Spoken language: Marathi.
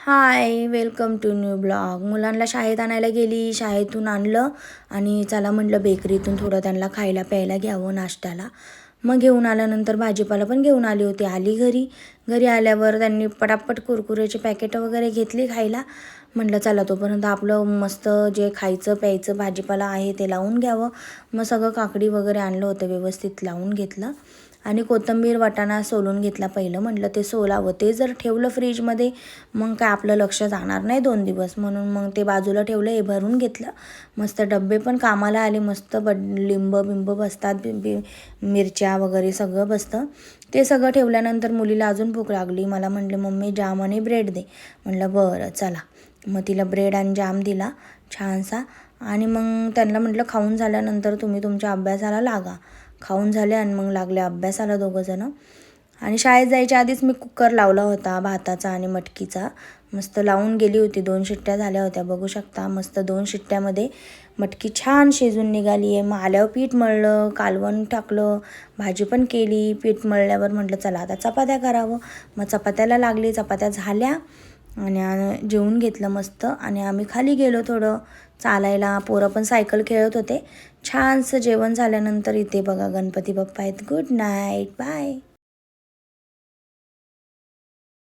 High, welcome to new blog. मुलांना शाळेत आणायला गेली, शाळेतून आणलं आणि चला म्हटलं बेकरीतून थोडं त्यांना खायला प्यायला घ्यावं नाश्त्याला. मग घेऊन आल्यानंतर भाजीपाला पण घेऊन आली होती. आली घरी आल्यावर त्यांनी पटापट कुरकुरेचे पॅकेटं वगैरे घेतली खायला. म्हटलं चला तोपर्यंत आपलं मस्त जे खायचं प्यायचं भाजीपाला आहे ते लावून घ्यावं. मग सगळं काकडी वगैरे आणलं होतं, व्यवस्थित लावून घेतलं आणि कोथिंबीर वाटाणा सोलून घेतला पहिलं. म्हटलं ते सोलावं, ते जर ठेवलं फ्रीजमध्ये मग काय आपलं लक्ष जाणार नाही 2 दिवस, म्हणून मग ते बाजूला ठेवलं. हे भरून घेतलं. मस्त डब्बे पण कामाला आले, मस्त लिंब बिंब बसतात, मिरच्या वगैरे सगळं बसतं. ते सगळं ठेवल्यानंतर मुलीला अजून भूक लागली. मला म्हटले मम्मी जाम आणि ब्रेड दे. म्हटलं बरं चला. मग तिला ब्रेड आणि जाम दिला छानसा आणि मग त्यांना म्हटलं खाऊन झाल्यानंतर तुम्ही तुमच्या अभ्यासाला लागा. खाऊन झाले आणि मग लागले अभ्यासाला दोघंजणं. आणि शाळेत जायच्या आधीच मी कुकर लावला होता भाताचा आणि मटकीचा. मस्त लावून गेली होती. 2 शिट्ट्या झाल्या होत्या, बघू शकता. मस्त 2 शिट्ट्यामध्ये मटकी छान शिजून निघाली आहे. मग आल्यावर पीठ मळलं, कालवण टाकलं, भाजी पण केली. पीठ मळल्यावर म्हटलं चला आता चपात्या करावं. मग चपात्याला लागली, चपात्या झाल्या आणि जेवून घेतलं मस्त. आणि आम्ही खाली गेलो थोडं चालायला. पोरं पण सायकल खेळत होते. छानसं जेवण झाल्यानंतर इथे बघा गणपती बाप्पा आहेत. Good night, bye.